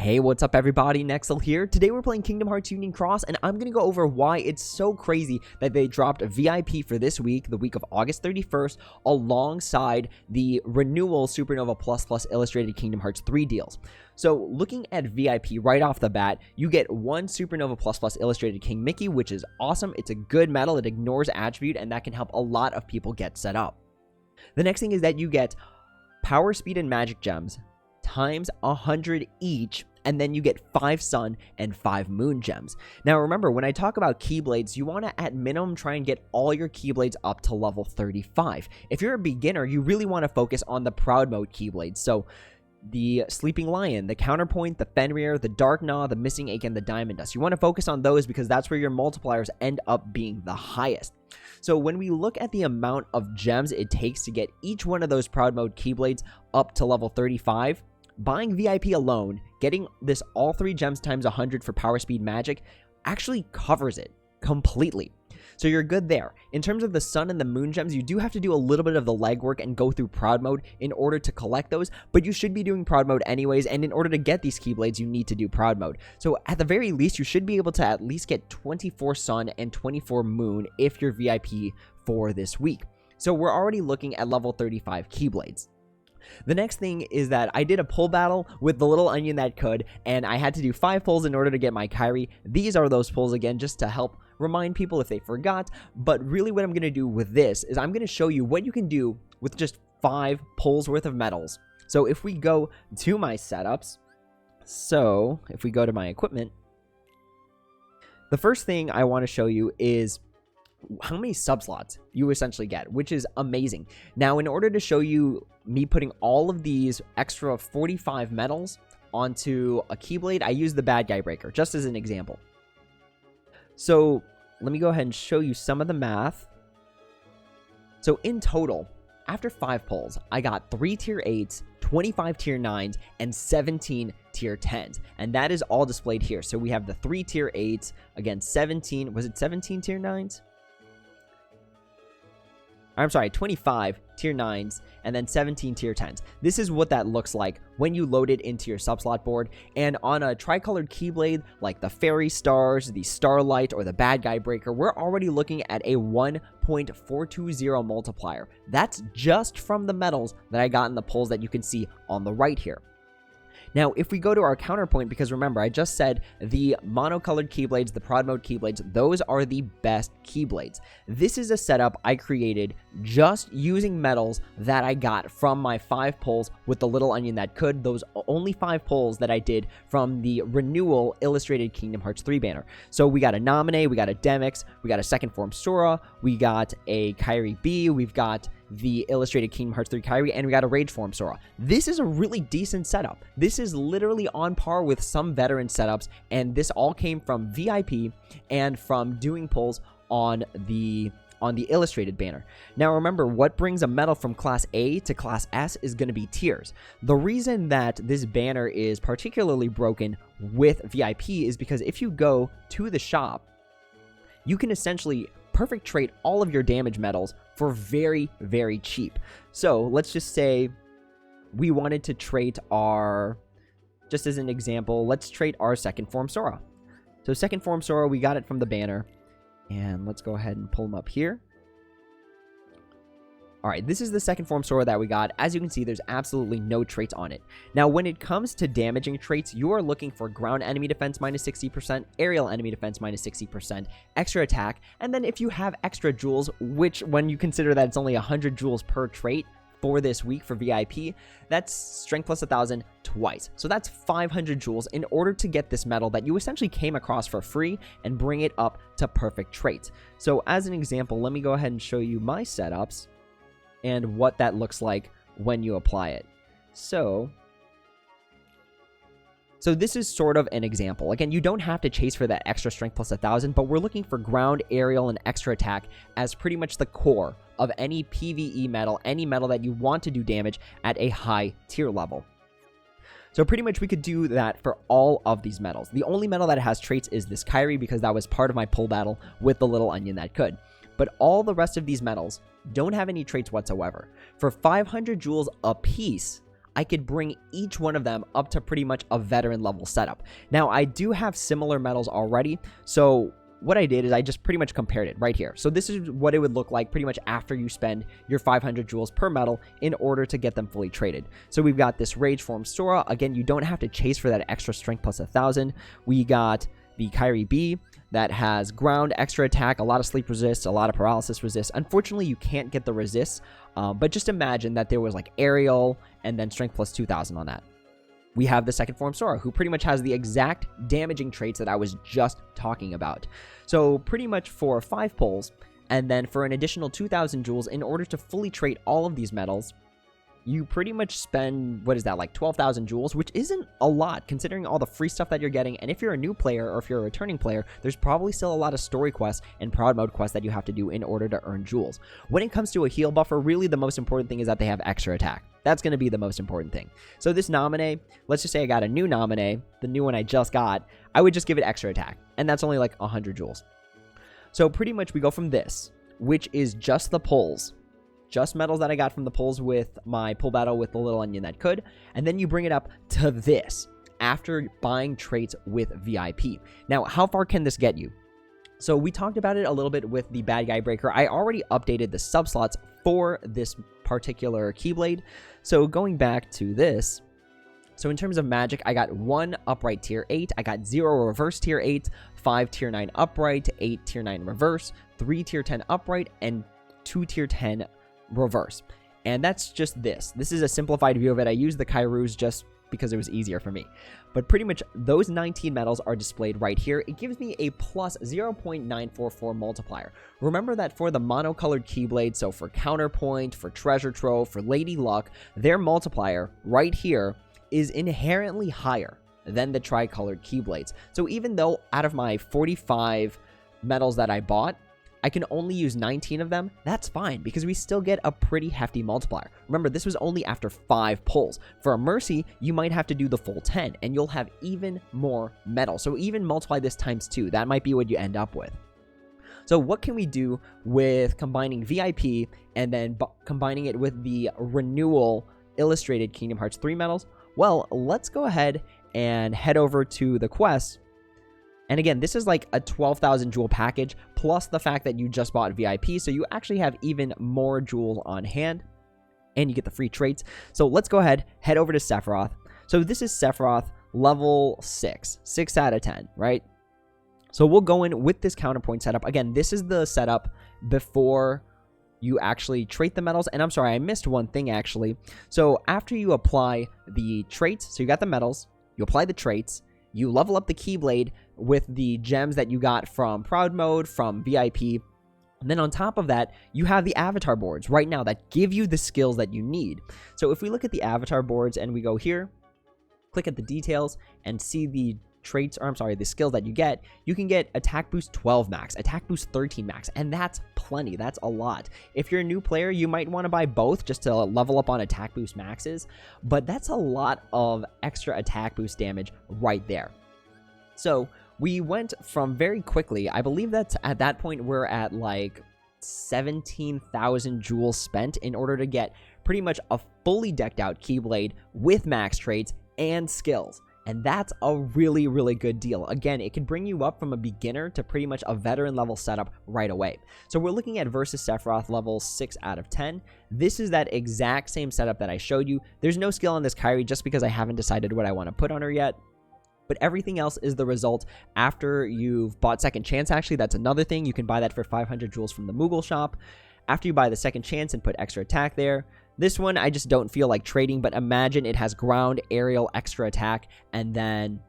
Hey, what's up everybody, Nexel here. Today we're playing Kingdom Hearts Union Cross, and I'm going to go over why it's so crazy that they dropped a VIP for this week, the week of August 31st, alongside the Renewal Supernova Plus Illustrated Kingdom Hearts 3 deals. So looking at VIP right off the bat, you get one Supernova Plus Illustrated King Mickey, which is awesome. It's a good medal, it ignores attribute, and that can help a lot of people get set up. The next thing is that you get Power, Speed, and Magic Gems times 100 each, and then you get 5 Sun and 5 Moon Gems. Now remember, when I talk about Keyblades, you want to at minimum try and get all your Keyblades up to level 35. If you're a beginner, you really want to focus on the Proud Mode Keyblades. So the Sleeping Lion, the Counterpoint, the Fenrir, the Dark Gnaw, the Missing Ache, and the Diamond Dust. You want to focus on those because that's where your multipliers end up being the highest. So when we look at the amount of gems it takes to get each one of those Proud Mode Keyblades up to level 35, buying VIP alone, getting this all 3 gems times 100 for Power, Speed, Magic actually covers it completely. So you're good there. In terms of the Sun and the Moon Gems, you do have to do a little bit of the legwork and go through Proud Mode in order to collect those, but you should be doing Proud Mode anyways, and in order to get these Keyblades, you need to do Proud Mode. So at the very least, you should be able to at least get 24 Sun and 24 Moon if you're VIP for this week. So we're already looking at level 35 Keyblades. The next thing is that I did a pull battle with the little onion that could, and I had to do 5 pulls in order to get my Kyrie. These are those pulls again, just to help remind people if they forgot. But really what I'm going to do with this is I'm going to show you what you can do with just 5 pulls worth of medals. So if we go to my setups, so if we go to my equipment, the first thing I want to show you is how many subslots you essentially get, which is amazing. Now, in order to show you me putting all of these extra 45 medals onto a Keyblade, I use the Bad Guy Breaker, just as an example. So let me go ahead and show you some of the math. So in total, after 5 pulls, I got 3 tier 8s, 25 tier 9s, and 17 tier 10s. And that is all displayed here. So we have the 3 tier 8s, again, 17, was it 17 tier 9s? I'm sorry, 25 tier 9s, and then 17 tier 10s. This is what that looks like when you load it into your subslot board. And on a tricolored Keyblade like the Fairy Stars, the Starlight, or the Bad Guy Breaker, we're already looking at a 1.420 multiplier. That's just from the medals that I got in the pulls that you can see on the right here. Now, if we go to our Counterpoint, because remember, I just said the monocolored Keyblades, the Proud Mode Keyblades, those are the best Keyblades. This is a setup I created just using medals that I got from my 5 pulls with the little onion that could, those only 5 pulls that I did from the Renewal Illustrated Kingdom Hearts 3 banner. So we got a Naminé, we got a Demyx, we got a second form Sora, we got a Kyrie B, we've got the Illustrated Kingdom Hearts 3 Kyrie, and we got a Rage Form Sora. This is a really decent setup. This is literally on par with some veteran setups, and this all came from VIP and from doing pulls on the Illustrated banner. Now remember, what brings a medal from Class A to Class S is going to be tiers. The reason that this banner is particularly broken with VIP is because if you go to the shop, you can essentially perfect trait all of your damage medals for very, very cheap. So let's just say we wanted to trait our, just as an example, let's trait our second form Sora. So second form Sora, we got it from the banner, and let's go ahead and pull them up here. All right, this is the second form Sora that we got. As you can see, there's absolutely no traits on it. Now, when it comes to damaging traits, you are looking for ground enemy defense minus 60%, aerial enemy defense minus 60%, extra attack, and then if you have extra jewels, which when you consider that it's only 100 jewels per trait for this week for VIP, that's strength plus 1,000 twice. So that's 500 jewels in order to get this medal that you essentially came across for free and bring it up to perfect traits. So as an example, let me go ahead and show you my setups and what that looks like when you apply it. So this is sort of an example. Again, you don't have to chase for that extra strength plus 1,000, but we're looking for ground, aerial, and extra attack as pretty much the core of any PvE medal, any medal that you want to do damage at a high tier level. So pretty much we could do that for all of these medals. The only medal that has traits is this Kyrie, because that was part of my pull battle with the little onion that could. But all the rest of these medals don't have any traits whatsoever. For 500 jewels a piece, I could bring each one of them up to pretty much a veteran level setup. Now, I do have similar medals already, so what I did is I just pretty much compared it right here. So this is what it would look like pretty much after you spend your 500 jewels per medal in order to get them fully traded. So we've got this Rage Form Sora. Again, you don't have to chase for that extra strength plus 1,000. We got the Kyrie B that has ground, extra attack, a lot of sleep resist, a lot of paralysis resist. Unfortunately, you can't get the resists, but just imagine that there was like aerial and then strength plus 2,000 on that. We have the second form Sora, who pretty much has the exact damaging traits that I was just talking about. So pretty much for 5 pulls, and then for an additional 2,000 jewels, in order to fully trade all of these medals, you pretty much spend, what is that, like 12,000 jewels, which isn't a lot considering all the free stuff that you're getting. And if you're a new player or if you're a returning player, there's probably still a lot of story quests and proud mode quests that you have to do in order to earn jewels. When it comes to a heal buffer, really the most important thing is that they have extra attack. That's going to be the most important thing. So this nominee, let's just say I got a new nominee, the new one I just got, I would just give it extra attack. And that's only like 100 jewels. So pretty much we go from this, which is just the pulls. Just medals that I got from the pulls with my pull battle with the little onion that could. And then you bring it up to this after buying traits with VIP. Now, how far can this get you? So we talked about it a little bit with the bad guy breaker. I already updated the subslots for this particular Keyblade. So going back to this, so in terms of magic, I got 1 upright tier 8, I got 0 reverse tier 8, 5 tier 9 upright, 8 tier 9 reverse, 3 tier 10 upright, and 2 tier 10 reverse. And that's just this. This is a simplified view of it. I used the Kairos just because it was easier for me. But pretty much those 19 medals are displayed right here. It gives me a plus 0.944 multiplier. Remember that for the monocolored Keyblade, so for Counterpoint, for Treasure Trove, for Lady Luck, their multiplier right here is inherently higher than the tricolored Keyblades. So even though out of my 45 medals that I bought, I can only use 19 of them, that's fine, because we still get a pretty hefty multiplier. Remember, this was only after 5 pulls. For a Mercy, you might have to do the full 10, and you'll have even more medals. So even multiply this times 2. That might be what you end up with. So what can we do with combining VIP and then combining it with the Renewal Illustrated Kingdom Hearts 3 medals? Well, let's go ahead and head over to the quest. And again, this is like a 12,000 jewel package, plus the fact that you just bought VIP, so you actually have even more jewels on hand, and you get the free traits. So let's go ahead, head over to Sephiroth. So this is Sephiroth, level 6, 6 out of 10, right? So we'll go in with this Counterpoint setup. Again, this is the setup before you actually trait the medals. And I'm sorry, I missed one thing actually. So after you apply the traits, so you got the medals, you apply the traits, you level up the Keyblade with the gems that you got from Proud Mode, from VIP. And then on top of that, you have the avatar boards right now that give you the skills that you need. So if we look at the avatar boards and we go here, click at the details and see the traits, or I'm sorry, the skills that you can get attack boost 12 max, attack boost 13 max, and that's plenty. That's a lot. If you're a new player, you might want to buy both just to level up on attack boost maxes, but that's a lot of extra attack boost damage right there. So we went from very quickly, I believe that at that point we're at like 17,000 jewels spent in order to get pretty much a fully decked out Keyblade with max traits and skills. And that's a really, really good deal. Again, it can bring you up from a beginner to pretty much a veteran level setup right away. So we're looking at versus Sephiroth level 6 out of 10. This is that exact same setup that I showed you. There's no skill on this Kyrie just because I haven't decided what I want to put on her yet. But everything else is the result after you've bought Second Chance. Actually, that's another thing. You can buy that for 500 jewels from the Moogle shop. After you buy the Second Chance and put extra attack there. This one, I just don't feel like trading, but imagine it has ground, aerial, extra attack, and then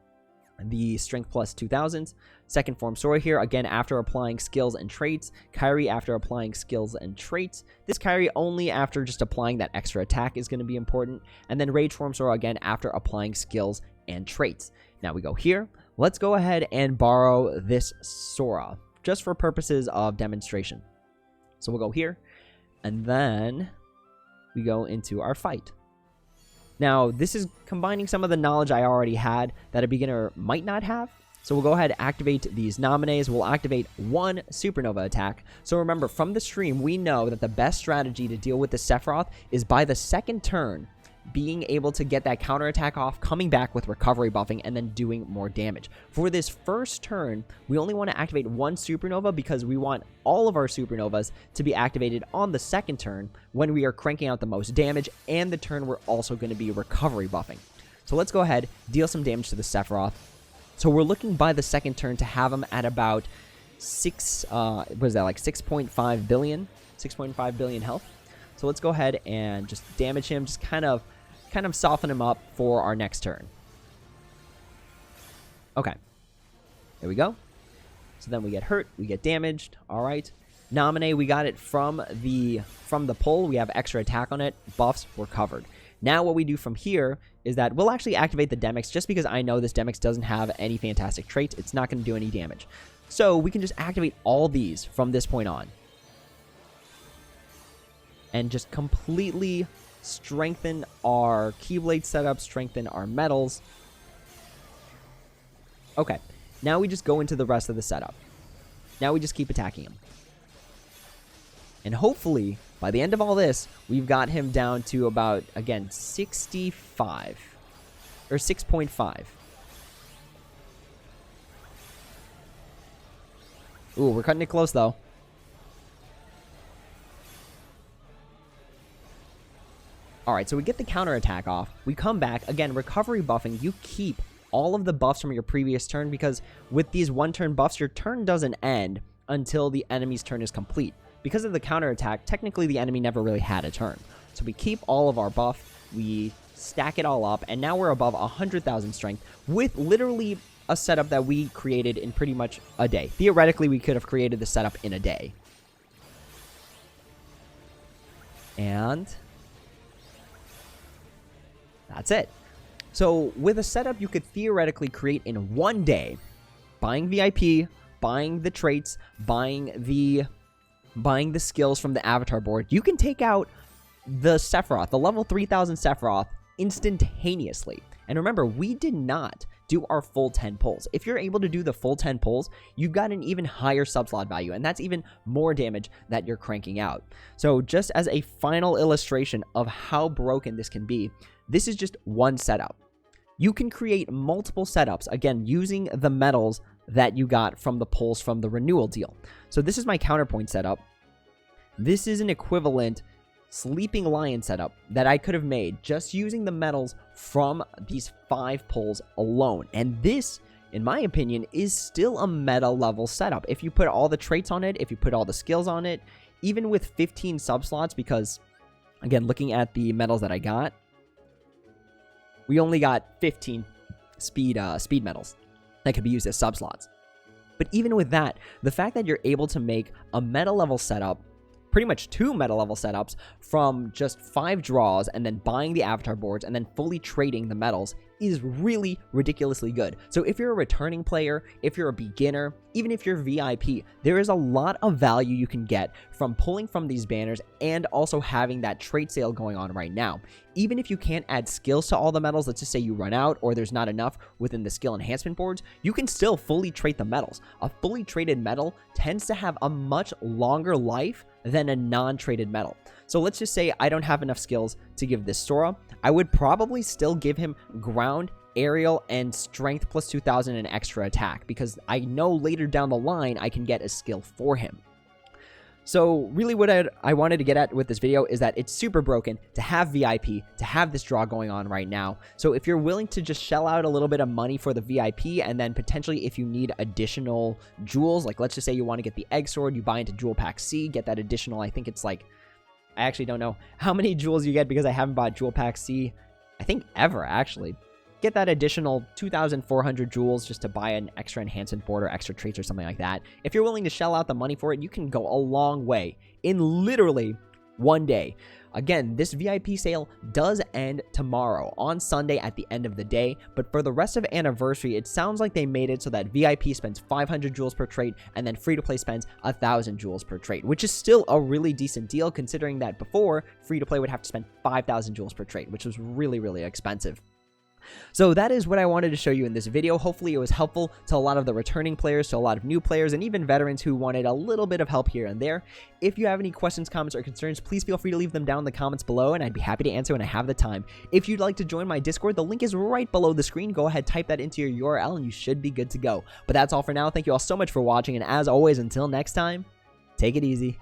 the strength plus 2,000s. Second form Sora here, again, after applying skills and traits. Kyrie after applying skills and traits. This Kyrie only after just applying that extra attack is going to be important. And then Rage form Sora again after applying skills and traits. Now we go here. Let's go ahead and borrow this Sora, just for purposes of demonstration. So we'll go here, and then we go into our fight. Now, this is combining some of the knowledge I already had that a beginner might not have. So we'll go ahead and activate these nominees. We'll activate one supernova attack. So remember, from the stream, we know that the best strategy to deal with the Sephiroth is by the second turn, being able to get that counterattack off, coming back with recovery buffing, and then doing more damage. For this first turn, we only want to activate one supernova because we want all of our supernovas to be activated on the second turn when we are cranking out the most damage, and the turn we're also going to be recovery buffing. So let's go ahead, deal some damage to the Sephiroth. So we're looking by the second turn to have him at about 6.5 billion? 6.5 billion health. So let's go ahead and just damage him, just kind of soften him up for our next turn. Okay. There we go. So then we get hurt, we get damaged. All right. Nominate, we got it from the pull. We have extra attack on it. Buffs, we're covered. Now what we do from here is that we'll actually activate the Demix just because I know this Demix doesn't have any fantastic traits. It's not going to do any damage. So we can just activate all these from this point on. And just completely strengthen our Keyblade setup, strengthen our metals. Okay, now we just go into the rest of the setup. Now we just keep attacking him. And hopefully, by the end of all this, we've got him down to about, again, 65. Or 6.5. Ooh, we're cutting it close, though. Alright, so we get the counterattack off. We come back. Again, recovery buffing. You keep all of the buffs from your previous turn because with these one-turn buffs, your turn doesn't end until the enemy's turn is complete. Because of the counterattack, technically the enemy never really had a turn. So we keep all of our buff. We stack it all up. And now we're above 100,000 strength with literally a setup that we created in pretty much a day. Theoretically, we could have created the setup in a day. And that's it. So with a setup you could theoretically create in one day, buying VIP, buying the traits, buying the skills from the avatar board, you can take out the Sephiroth, the level 3000 Sephiroth, instantaneously. And remember, we did not do our full 10 pulls. If you're able to do the full 10 pulls, you've got an even higher subslot value, and that's even more damage that you're cranking out. So just as a final illustration of how broken this can be, this is just one setup. You can create multiple setups, again, using the metals that you got from the pulls from the renewal deal. So this is my Counterpoint setup. This is an equivalent Sleeping Lion setup that I could have made just using the metals from these 5 pulls alone. And this, in my opinion, is still a meta level setup. If you put all the traits on it, if you put all the skills on it, even with 15 subslots, because, again, looking at the metals that I got, we only got 15 speed metals that could be used as subslots. But even with that, the fact that you're able to make a meta level setup, pretty much 2 meta level setups from just 5 draws and then buying the avatar boards and then fully trading the metals is really ridiculously good. So if you're a returning player, if you're a beginner, even if you're VIP, there is a lot of value you can get from pulling from these banners and also having that trade sale going on right now. Even if you can't add skills to all the metals, let's just say you run out or there's not enough within the skill enhancement boards, you can still fully trade the metals. A fully traded metal tends to have a much longer life than a non-traded metal. So let's just say I don't have enough skills to give this Sora. I would probably still give him ground, aerial, and strength plus 2000 and extra attack because I know later down the line I can get a skill for him. So really what I wanted to get at with this video is that it's super broken to have VIP, to have this draw going on right now. So if you're willing to just shell out a little bit of money for the VIP and then potentially if you need additional jewels, like let's just say you want to get the Egg Sword, you buy into Jewel Pack C, get that additional, I think it's like, I actually don't know how many jewels you get because I haven't bought Jewel Pack C, I think ever actually. Get that additional 2,400 jewels just to buy an extra enhancement board or extra traits or something like that. If you're willing to shell out the money for it, you can go a long way in literally one day. Again, this VIP sale does end tomorrow on Sunday at the end of the day, but for the rest of Anniversary, it sounds like they made it so that VIP spends 500 jewels per trait and then free-to-play spends 1,000 jewels per trait, which is still a really decent deal considering that before, free-to-play would have to spend 5,000 jewels per trait, which was really, really expensive. So that is what I wanted to show you in this video. Hopefully it was helpful to a lot of the returning players, to a lot of new players, and even veterans who wanted a little bit of help here and there. If you have any questions, comments, or concerns, please feel free to leave them down in the comments below, and I'd be happy to answer when I have the time. If you'd like to join my Discord, the link is right below the screen. Go ahead, type that into your URL, and you should be good to go. But that's all for now. Thank you all so much for watching, and as always, until next time, take it easy.